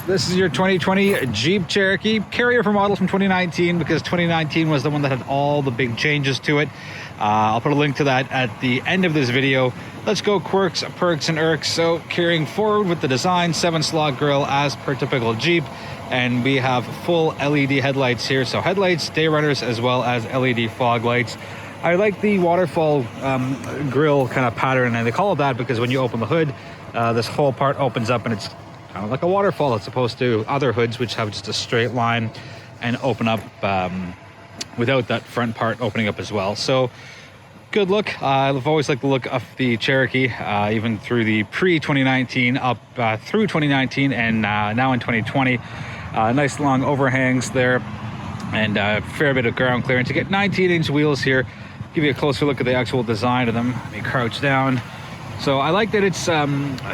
This is your 2020 Jeep Cherokee, carryover model from 2019, because 2019 was the one that had all the big changes to it. I'll put a link to that at the end of this video. Let's go Quirks, Perks, and Irks. So carrying forward with the design, 7-slot grille as per typical Jeep, and we have full LED headlights here. So headlights, day runners, as well as LED fog lights. I like the waterfall grille kind of pattern, and they call it that because when you open the hood, this whole part opens up and it's kind of like a waterfall as opposed to other hoods which have just a straight line and open up without that front part opening up as well. So good look. I've always liked the look of the Cherokee, even through the pre-2019 up through 2019 and now in 2020. Nice long overhangs there and a fair bit of ground clearance. You get 19-inch wheels here. Give you a closer look at the actual design of them. Let me crouch down. So I like that it's, I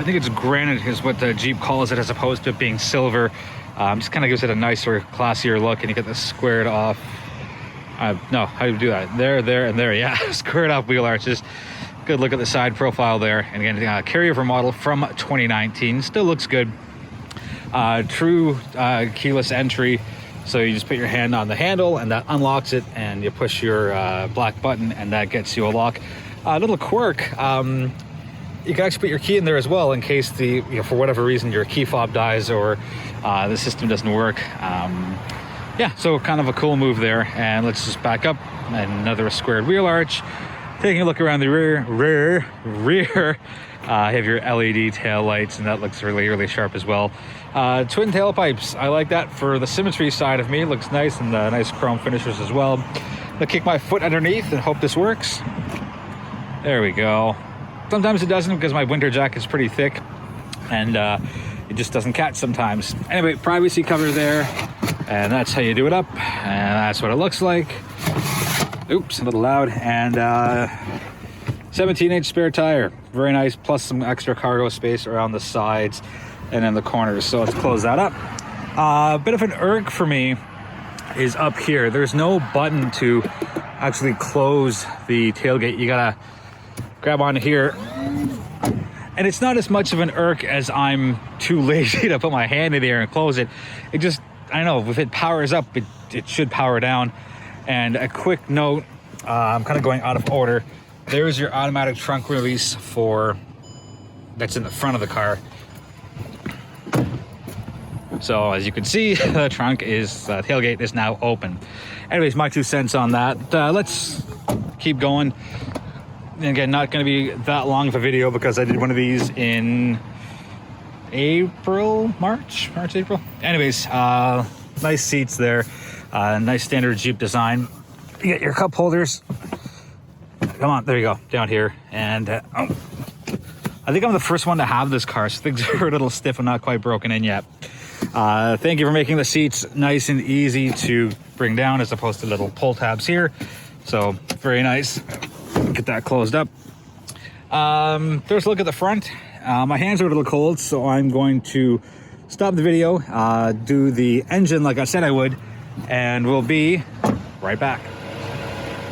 think it's granite is what the Jeep calls it, as opposed to it being silver. Just kind of gives it a nicer, classier look, and you get this squared off. No, how do you do that? There, and there, yeah. Squared off wheel arches. Good look at the side profile there. And again, carryover model from 2019. Still looks good. True keyless entry. So you just put your hand on the handle and that unlocks it, and you push your black button and that gets you a lock. A little quirk. You can actually put your key in there as well in case for whatever reason your key fob dies or the system doesn't work. Yeah, so kind of a cool move there. And let's just back up. Another squared wheel arch. Taking a look around the rear. You have your LED tail lights, and that looks really, really sharp as well. Twin tailpipes. I like that for the symmetry side of me. It looks nice, and nice chrome finishers as well. I'll kick my foot underneath and hope this works. There we go. Sometimes it doesn't because my winter jacket's pretty thick and it just doesn't catch sometimes. Anyway, privacy cover there, and that's how you do it up, and that's what it looks like. Oops, a little loud. And 17-inch spare tire, very nice, plus some extra cargo space around the sides and in the corners. So let's close that up. A bit of an irk for me is up here. There's no button to actually close the tailgate. You gotta grab on here, and it's not as much of an irk as I'm too lazy to put my hand in there and close it. It just, I don't know, if it powers up, it should power down. And a quick note, I'm kind of going out of order. There's your automatic trunk release that's in the front of the car. So as you can see, the tailgate is now open. Anyways, my 2 cents on that. Let's keep going. And again, not going to be that long of a video because I did one of these in March, April. Anyways, nice seats there. Nice standard Jeep design. You get your cup holders. Come on, there you go, down here. And I think I'm the first one to have this car, so things are a little stiff and not quite broken in yet. Thank you for making the seats nice and easy to bring down as opposed to little pull tabs here. So very nice. Get that closed up. First look at the front. My hands are a little cold, so I'm going to stop the video, do the engine like I said I would, and we'll be right back.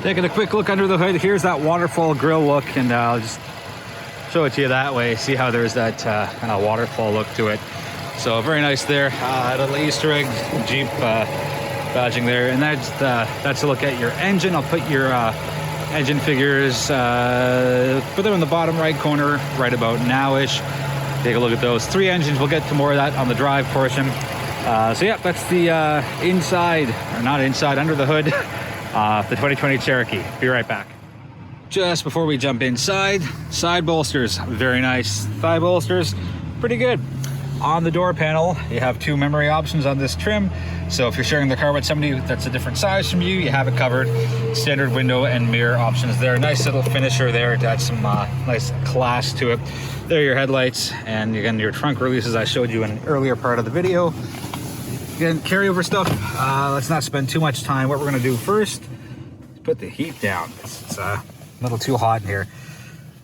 Taking a quick look under the hood. Here's that waterfall grille look, and I'll just show it to you that way. See how there's that kind of waterfall look to it. So very nice there. Little Easter egg Jeep badging there, and that's a look at your engine. I'll put your engine figures, put them in the bottom right corner right about now-ish. Take a look at those 3 engines. We'll get to more of that on the drive portion. So yeah, that's the inside, or not inside, under the hood of the 2020 Cherokee. Be right back. Just before we jump inside, side bolsters, very nice. Thigh bolsters, pretty good. On the door panel, you have 2 memory options on this trim. So if you're sharing the car with somebody that's a different size from you have it covered. Standard window and mirror options there. Nice little finisher there to add some nice class to it. There are your headlights, and again, your trunk releases I showed you in an earlier part of the video. Again, carryover stuff. Let's not spend too much time. What we're gonna do first is put the heat down. It's a little too hot in here.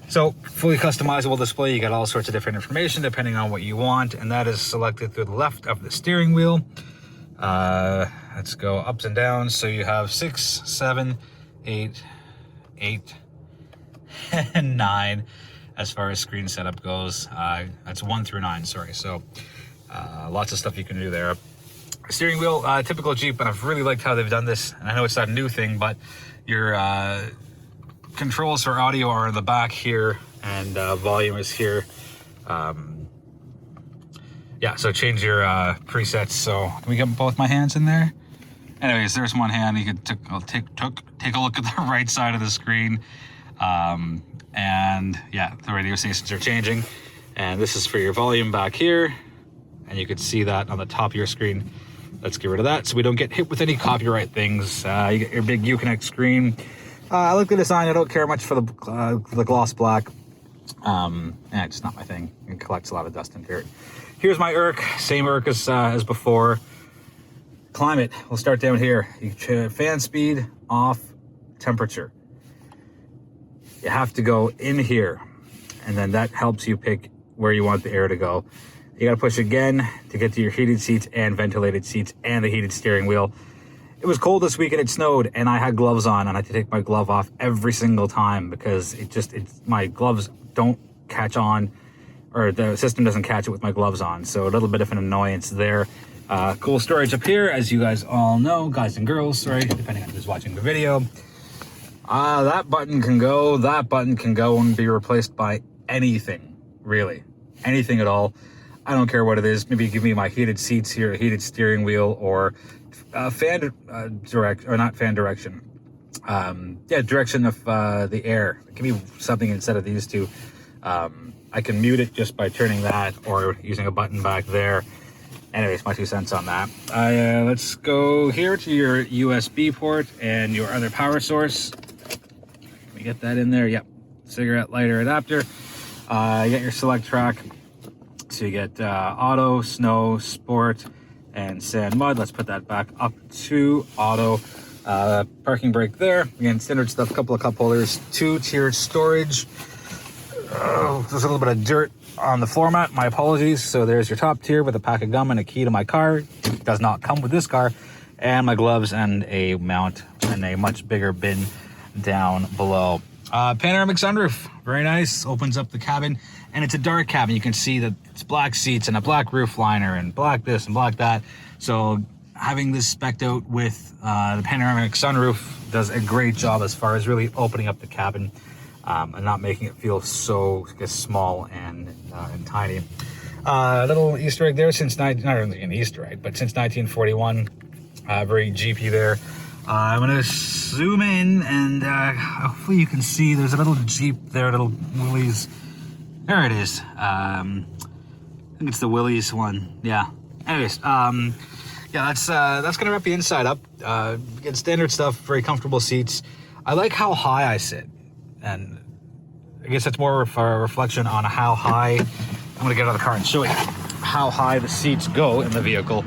So fully customizable display. You got all sorts of different information depending on what you want, and that is selected through the left of the steering wheel. Let's go ups and downs. So you have 6, 7, 8, and 9 as far as screen setup goes. That's 1 through 9, sorry. So Lots of stuff you can do there. Steering wheel, typical Jeep, and I've really liked how they've done this. And I know it's not a new thing, but your controls for audio are in the back here, and volume is here. Yeah, so change your presets. So can we get both my hands in there? Anyways, there's one hand. You could take a look at the right side of the screen. And yeah, the radio stations are changing. And this is for your volume back here. And you can see that on the top of your screen. Let's get rid of that so we don't get hit with any copyright things. You get your big Uconnect screen. I like the design. I don't care much for the gloss black. It's not my thing. It collects a lot of dust and dirt. Here's my Irk, same Irk as before. Climate, we'll start down here. Fan speed, off, temperature. You have to go in here, and then that helps you pick where you want the air to go. You gotta push again to get to your heated seats and ventilated seats and the heated steering wheel. It was cold this week and it snowed, and I had gloves on, and I had to take my glove off every single time because my gloves don't catch on, or the system doesn't catch it with my gloves on. So a little bit of an annoyance there. Cool storage up here, as you guys all know, guys and girls, sorry, depending on who's watching the video. That button can go and be replaced by anything, really. Anything at all. I don't care what it is. Maybe give me my heated seats here, a heated steering wheel, or fan direction. Direction of the air. Give me something instead of these two. I can mute it just by turning that or using a button back there. Anyways, my 2 cents on that. Let's go here to your USB port and your other power source. Can we get that in there? Yep. Cigarette lighter adapter. You get your select track. So you get auto, snow, sport, and sand mud. Let's put that back up to auto. Parking brake there. Again, standard stuff, couple of cup holders, 2-tiered storage. There's a little bit of dirt on the floor mat. My apologies. So there's your top tier with a pack of gum and a key to my car. It does not come with this car. And my gloves and a mount and a much bigger bin down below. Panoramic sunroof, very nice. Opens up the cabin, and it's a dark cabin. You can see that it's black seats and a black roof liner and black this and black that. So having this spec'd out with the panoramic sunroof does a great job as far as really opening up the cabin and not making it feel so, I guess, small and tiny. Little Easter egg there not really an Easter egg, but since 1941, very Jeepy there. I'm gonna zoom in, and hopefully you can see there's a little Jeep there, little Willys. There it is. I think it's the Willys one. Yeah. Anyways, yeah, that's gonna wrap the inside up. Get standard stuff, very comfortable seats. I like how high I sit, and I guess that's more of a reflection on how high. I'm gonna get out of the car and show you how high the seats go in the vehicle.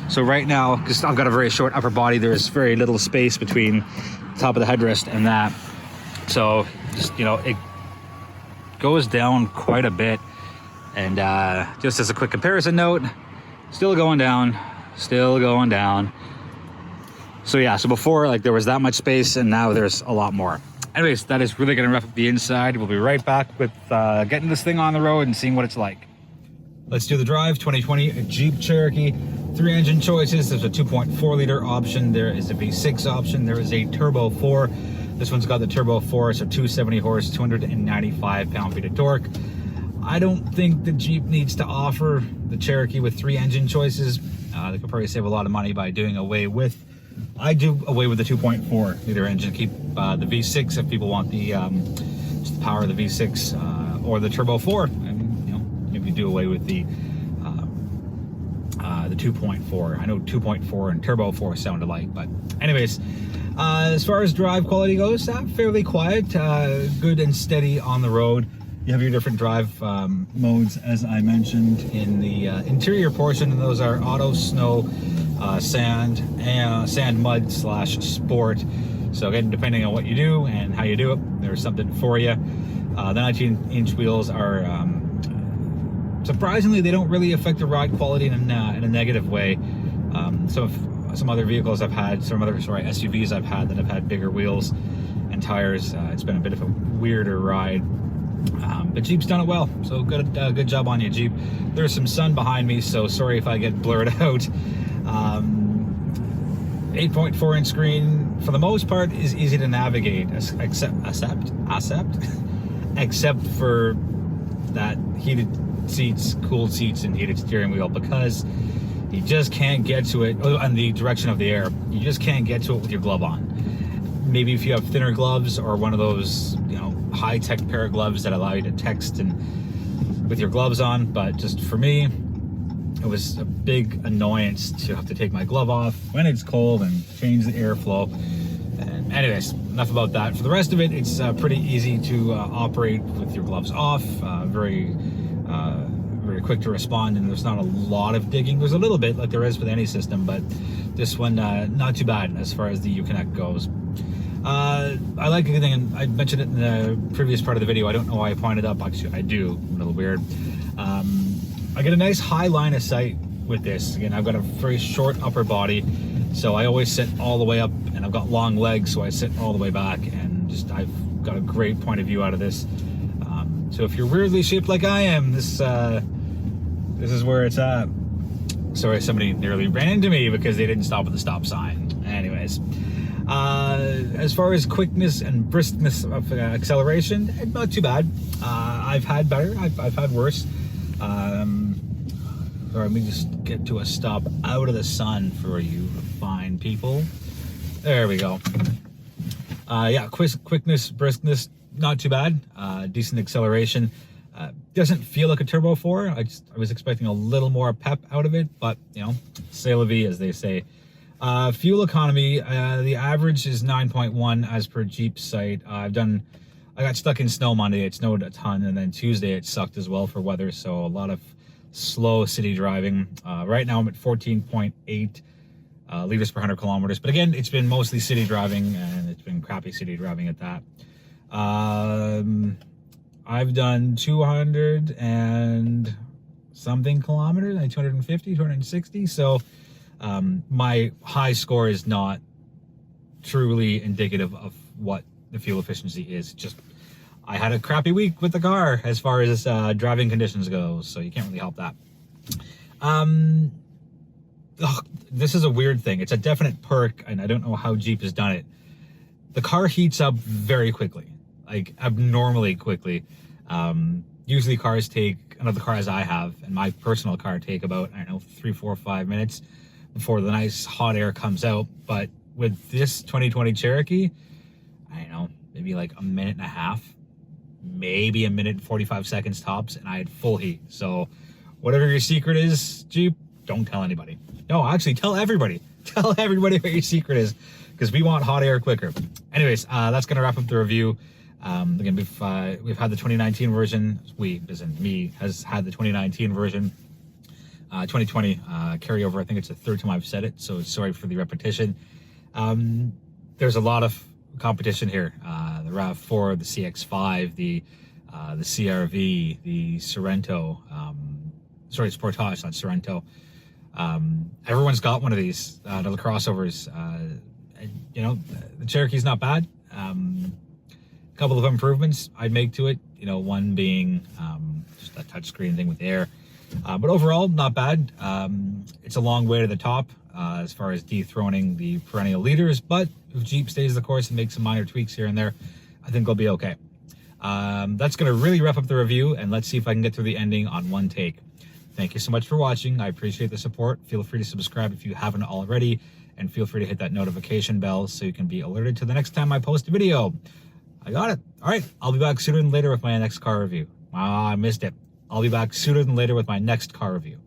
So right now, because I've got a very short upper body, there's very little space between the top of the headrest and that. So just, it goes down quite a bit. And just as a quick comparison note, still going down. So yeah, so before, there was that much space, and now there's a lot more. Anyways, that is really gonna wrap up the inside. We'll be right back with getting this thing on the road and seeing what it's like. Let's do the drive. 2020 Jeep Cherokee. 3 engine choices. There's a 2.4 liter option. There is a V6 option. There is a turbo 4. This one's got the turbo 4, so 270 horse, 295 pound-feet of torque. I don't think the Jeep needs to offer the Cherokee with 3 engine choices. They could probably save a lot of money by doing away with. I do away with the 2.4 liter engine. Keep the V6 if people want the just the power of the V6 or the turbo 4. And maybe do away with the 2.4. I know 2.4 and turbo 4 sound alike, but anyways, as far as drive quality goes, fairly quiet, good and steady on the road. You have your different drive modes, as I mentioned, in the interior portion, and those are auto, snow, sand, and sand, mud / sport. So again, depending on what you do and how you do it, there's something for you. The 19-inch wheels are surprisingly, they don't really affect the ride quality in a negative way. Some other vehicles I've had, SUVs I've had that have had bigger wheels and tires, it's been a bit of a weirder ride. But Jeep's done it well, so good job on you, Jeep. There's some sun behind me, so sorry if I get blurred out. 8.4 inch screen, for the most part, is easy to navigate, except for that heated seats, cooled seats, and heated steering wheel, because you just can't get to it, and the direction of the air, you just can't get to it with your glove on. Maybe if you have thinner gloves or one of those, you know, high-tech pair of gloves that allow you to text and with your gloves on, but just for me, it was a big annoyance to have to take my glove off when it's cold and change the airflow. And anyways, enough about that. For the rest of it, it's pretty easy to operate with your gloves off. Very quick to respond, and there's not a lot of digging. There's a little bit, like there is with any system, but this one not too bad as far as the Uconnect goes. I like anything, and I mentioned it in the previous part of the video. I don't know why I pointed up. Actually, I do. A little weird. I get a nice high line of sight with this. Again, I've got a very short upper body, so I always sit all the way up, and I've got long legs, so I sit all the way back, and just I've got a great point of view out of this. So if you're weirdly shaped like I am, this is where it's at. Sorry, somebody nearly ran into me because they didn't stop at the stop sign. Anyways, as far as quickness and briskness of acceleration, not too bad. I've had better. I've had worse. Let me just get to a stop out of the sun for you fine people. There we go. Yeah, quickness, briskness, not too bad. Decent acceleration. Doesn't feel like a Turbo 4. I was expecting a little more pep out of it, but you know, c'est la vie, as they say. Fuel economy, the average is 9.1 as per Jeep's site. I got stuck in snow Monday. It snowed a ton, and then Tuesday it sucked as well for weather, so a lot of slow city driving. Right now I'm at 14.8 liters per 100 kilometers, but again, it's been mostly city driving, and it's been crappy city driving at that. I've done 200 and something kilometers, like 250, 260, so my high score is not truly indicative of what the fuel efficiency is. Just I had a crappy week with the car as far as driving conditions go, so you can't really help that. This is a weird thing. It's a definite perk, and I don't know how Jeep has done it. The car heats up very quickly, like abnormally quickly. Usually cars take, another cars I have, and my personal car take about, I don't know, 3, 4, 5 minutes before the nice hot air comes out. But with this 2020 Cherokee, I don't know, maybe like a minute and a half, maybe a minute and 45 seconds tops, and I had full heat. So whatever your secret is, Jeep, don't tell anybody. No, actually tell everybody. Tell everybody what your secret is, because we want hot air quicker. Anyways, that's gonna wrap up the review. Again, we've had the 2019 version. We, as in me, has had the 2019 version. 2020 carryover. I think it's the third time I've said it, so sorry for the repetition. There's a lot of competition here. The RAV4, the CX-5, the CRV, the Sorento. Sorry, Sportage, not Sorento. Everyone's got one of these, the crossovers. You know, the Cherokee's not bad. A couple of improvements I'd make to it. You know, one being just a touchscreen thing with air. But overall, not bad. It's a long way to the top as far as dethroning the perennial leaders, but if Jeep stays the course and makes some minor tweaks here and there, I think they'll be okay. That's going to really wrap up the review, and let's see if I can get through the ending on one take. Thank you so much for watching. I appreciate the support. Feel free to subscribe if you haven't already, and feel free to hit that notification bell so you can be alerted to the next time I post a video. I got it. All right, I'll be back sooner than later with my next car review. I missed it. I'll be back sooner than later with my next car review.